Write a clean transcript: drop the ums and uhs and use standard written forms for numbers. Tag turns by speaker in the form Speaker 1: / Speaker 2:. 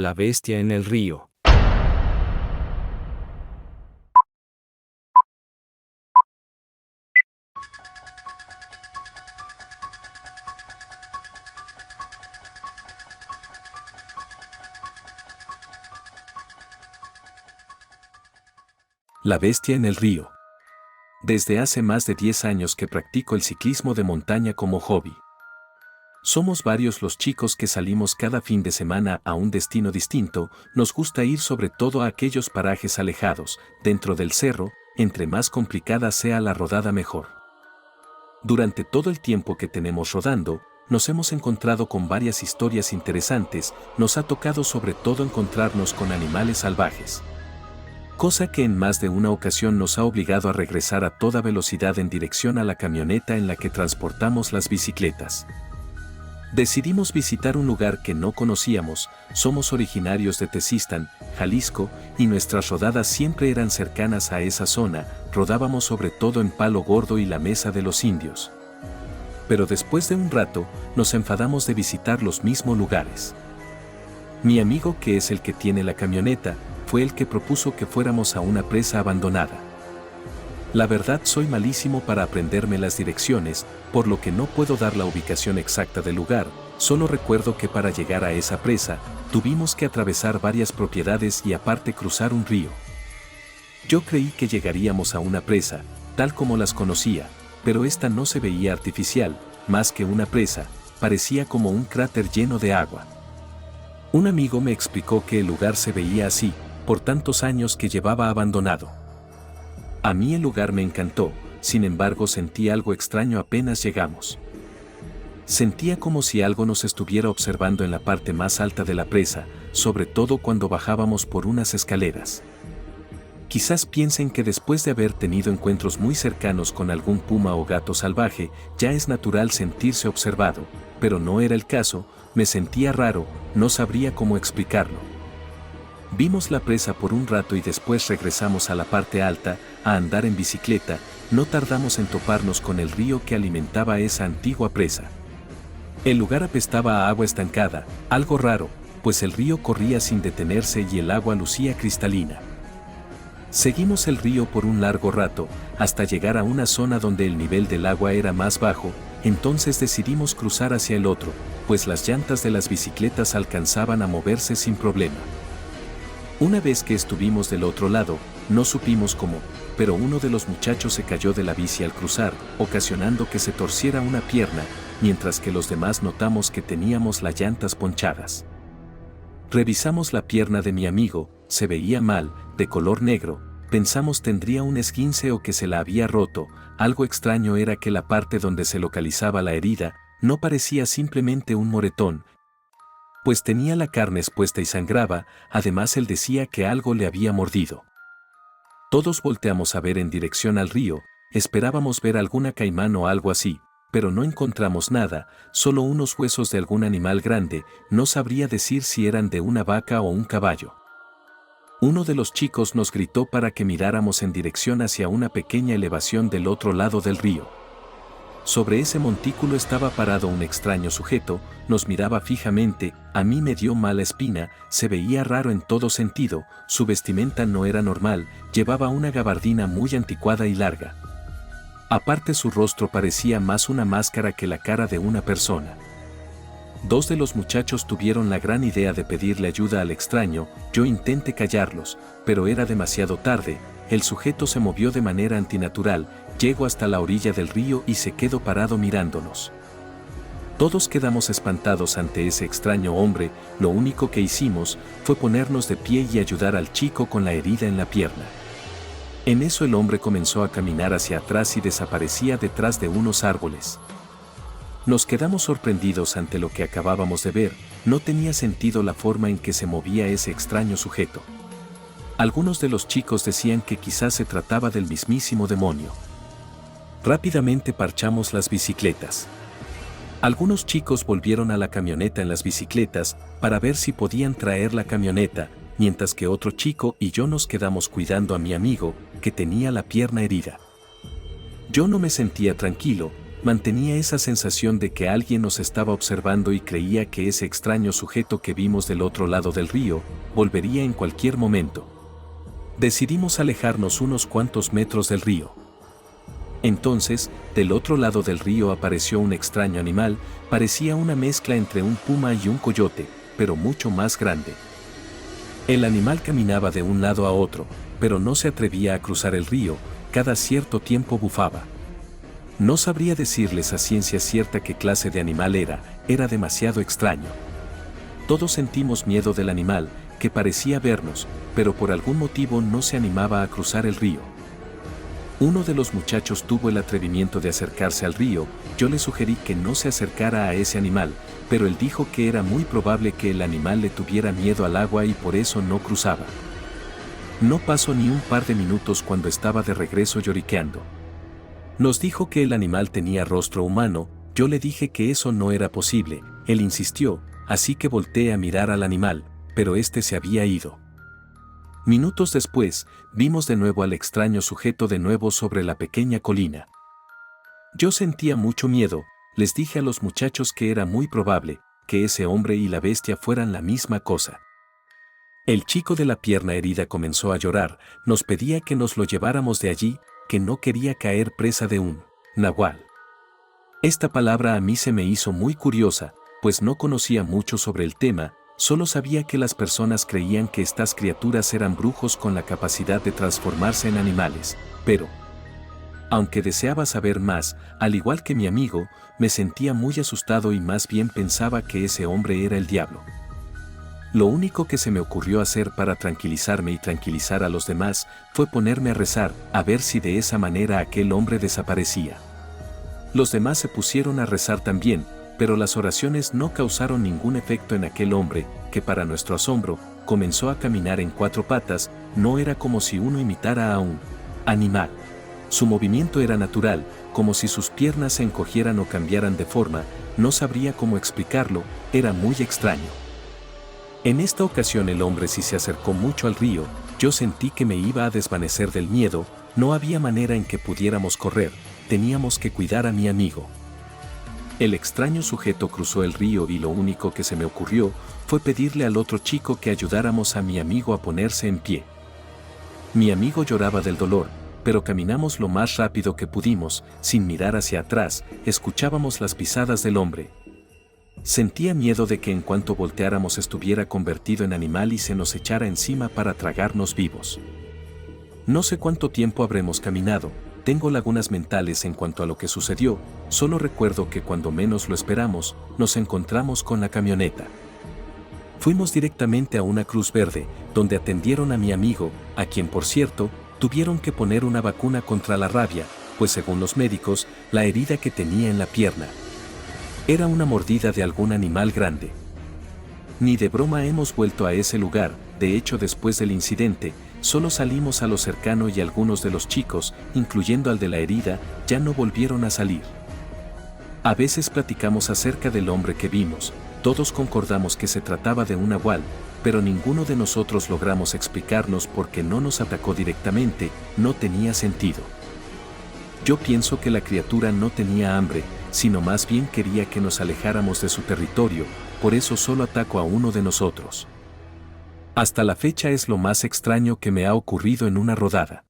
Speaker 1: La bestia en el río.
Speaker 2: La bestia en el río. Desde hace más de 10 años que practico el ciclismo de montaña como hobby. Somos varios los chicos que salimos cada fin de semana a un destino distinto, nos gusta ir sobre todo a aquellos parajes alejados, dentro del cerro, entre más complicada sea la rodada mejor. Durante todo el tiempo que tenemos rodando, nos hemos encontrado con varias historias interesantes, nos ha tocado sobre todo encontrarnos con animales salvajes. Cosa que en más de una ocasión nos ha obligado a regresar a toda velocidad en dirección a la camioneta en la que transportamos las bicicletas. Decidimos visitar un lugar que no conocíamos, somos originarios de Tezistán, Jalisco, y nuestras rodadas siempre eran cercanas a esa zona, rodábamos sobre todo en Palo Gordo y la Mesa de los Indios. Pero después de un rato, nos enfadamos de visitar los mismos lugares. Mi amigo, que es el que tiene la camioneta, fue el que propuso que fuéramos a una presa abandonada. La verdad, soy malísimo para aprenderme las direcciones, por lo que no puedo dar la ubicación exacta del lugar, solo recuerdo que para llegar a esa presa, tuvimos que atravesar varias propiedades y aparte cruzar un río. Yo creí que llegaríamos a una presa, tal como las conocía, pero esta no se veía artificial, más que una presa, parecía como un cráter lleno de agua. Un amigo me explicó que el lugar se veía así, por tantos años que llevaba abandonado. A mí el lugar me encantó, sin embargo sentí algo extraño apenas llegamos. Sentía como si algo nos estuviera observando en la parte más alta de la presa, sobre todo cuando bajábamos por unas escaleras. Quizás piensen que después de haber tenido encuentros muy cercanos con algún puma o gato salvaje, ya es natural sentirse observado, pero no era el caso, me sentía raro, no sabría cómo explicarlo. Vimos la presa por un rato y después regresamos a la parte alta, a andar en bicicleta, no tardamos en toparnos con el río que alimentaba esa antigua presa. El lugar apestaba a agua estancada, algo raro, pues el río corría sin detenerse y el agua lucía cristalina. Seguimos el río por un largo rato, hasta llegar a una zona donde el nivel del agua era más bajo, entonces decidimos cruzar hacia el otro, pues las llantas de las bicicletas alcanzaban a moverse sin problema. Una vez que estuvimos del otro lado, no supimos cómo, pero uno de los muchachos se cayó de la bici al cruzar, ocasionando que se torciera una pierna, mientras que los demás notamos que teníamos las llantas ponchadas. Revisamos la pierna de mi amigo, se veía mal, de color negro, pensamos tendría un esguince o que se la había roto, algo extraño era que la parte donde se localizaba la herida, no parecía simplemente un moretón, pues tenía la carne expuesta y sangraba, además él decía que algo le había mordido. Todos volteamos a ver en dirección al río, esperábamos ver alguna caimán o algo así, pero no encontramos nada, solo unos huesos de algún animal grande, no sabría decir si eran de una vaca o un caballo. Uno de los chicos nos gritó para que miráramos en dirección hacia una pequeña elevación del otro lado del río. Sobre ese montículo estaba parado un extraño sujeto, nos miraba fijamente, a mí me dio mala espina, se veía raro en todo sentido, su vestimenta no era normal, llevaba una gabardina muy anticuada y larga. Aparte su rostro parecía más una máscara que la cara de una persona. Dos de los muchachos tuvieron la gran idea de pedirle ayuda al extraño, yo intenté callarlos, pero era demasiado tarde, el sujeto se movió de manera antinatural, llegó hasta la orilla del río y se quedó parado mirándonos. Todos quedamos espantados ante ese extraño hombre, lo único que hicimos fue ponernos de pie y ayudar al chico con la herida en la pierna. En eso el hombre comenzó a caminar hacia atrás y desaparecía detrás de unos árboles. Nos quedamos sorprendidos ante lo que acabábamos de ver, no tenía sentido la forma en que se movía ese extraño sujeto. Algunos de los chicos decían que quizás se trataba del mismísimo demonio. Rápidamente parchamos las bicicletas. Algunos chicos volvieron a la camioneta en las bicicletas para ver si podían traer la camioneta, mientras que otro chico y yo nos quedamos cuidando a mi amigo, que tenía la pierna herida. Yo no me sentía tranquilo, Mantenía esa sensación de que alguien nos estaba observando y creía que ese extraño sujeto que vimos del otro lado del río volvería en cualquier momento. Decidimos alejarnos unos cuantos metros del río. Entonces, del otro lado del río apareció un extraño animal, parecía una mezcla entre un puma y un coyote, pero mucho más grande. El animal caminaba de un lado a otro, pero no se atrevía a cruzar el río, cada cierto tiempo bufaba. No sabría decirles a ciencia cierta qué clase de animal era demasiado extraño. Todos sentimos miedo del animal, que parecía vernos, pero por algún motivo no se animaba a cruzar el río. Uno de los muchachos tuvo el atrevimiento de acercarse al río. Yo le sugerí que no se acercara a ese animal, pero él dijo que era muy probable que el animal le tuviera miedo al agua y por eso no cruzaba. No pasó ni un par de minutos cuando estaba de regreso lloriqueando. Nos dijo que el animal tenía rostro humano. Yo le dije que eso no era posible. Él insistió, así que volteé a mirar al animal, pero este se había ido. Minutos después, vimos de nuevo al extraño sujeto de nuevo sobre la pequeña colina. Yo sentía mucho miedo. Les dije a los muchachos que era muy probable que ese hombre y la bestia fueran la misma cosa. El chico de la pierna herida comenzó a llorar, nos pedía que nos lo lleváramos de allí, que no quería caer presa de un nahual. Esta palabra a mí se me hizo muy curiosa, pues no conocía mucho sobre el tema, solo sabía que las personas creían que estas criaturas eran brujos con la capacidad de transformarse en animales, pero, aunque deseaba saber más, al igual que mi amigo, me sentía muy asustado y más bien pensaba que ese hombre era el diablo. Lo único que se me ocurrió hacer para tranquilizarme y tranquilizar a los demás fue ponerme a rezar, a ver si de esa manera aquel hombre desaparecía. Los demás se pusieron a rezar también, pero las oraciones no causaron ningún efecto en aquel hombre, que para nuestro asombro, comenzó a caminar en cuatro patas. No era como si uno imitara a un animal. Su movimiento era natural, como si sus piernas se encogieran o cambiaran de forma. No sabría cómo explicarlo, era muy extraño. En esta ocasión el hombre sí se acercó mucho al río. Yo sentí que me iba a desvanecer del miedo. No había manera en que pudiéramos correr, teníamos que cuidar a mi amigo. El extraño sujeto cruzó el río y lo único que se me ocurrió fue pedirle al otro chico que ayudáramos a mi amigo a ponerse en pie. Mi amigo lloraba del dolor, pero caminamos lo más rápido que pudimos, sin mirar hacia atrás. Escuchábamos las pisadas del hombre. Sentía miedo de que en cuanto volteáramos estuviera convertido en animal y se nos echara encima para tragarnos vivos. No sé cuánto tiempo habremos caminado, tengo lagunas mentales en cuanto a lo que sucedió, solo recuerdo que cuando menos lo esperamos, nos encontramos con la camioneta. Fuimos directamente a una Cruz Verde, donde atendieron a mi amigo, a quien por cierto, tuvieron que poner una vacuna contra la rabia, pues según los médicos, la herida que tenía en la pierna era una mordida de algún animal grande. Ni de broma hemos vuelto a ese lugar. De hecho, después del incidente, solo salimos a lo cercano y algunos de los chicos, incluyendo al de la herida, ya no volvieron a salir. A veces platicamos acerca del hombre que vimos, todos concordamos que se trataba de un nahual, pero ninguno de nosotros logramos explicarnos por qué no nos atacó directamente. No tenía sentido. Yo pienso que la criatura no tenía hambre, sino más bien quería que nos alejáramos de su territorio, por eso solo atacó a uno de nosotros. Hasta la fecha es lo más extraño que me ha ocurrido en una rodada.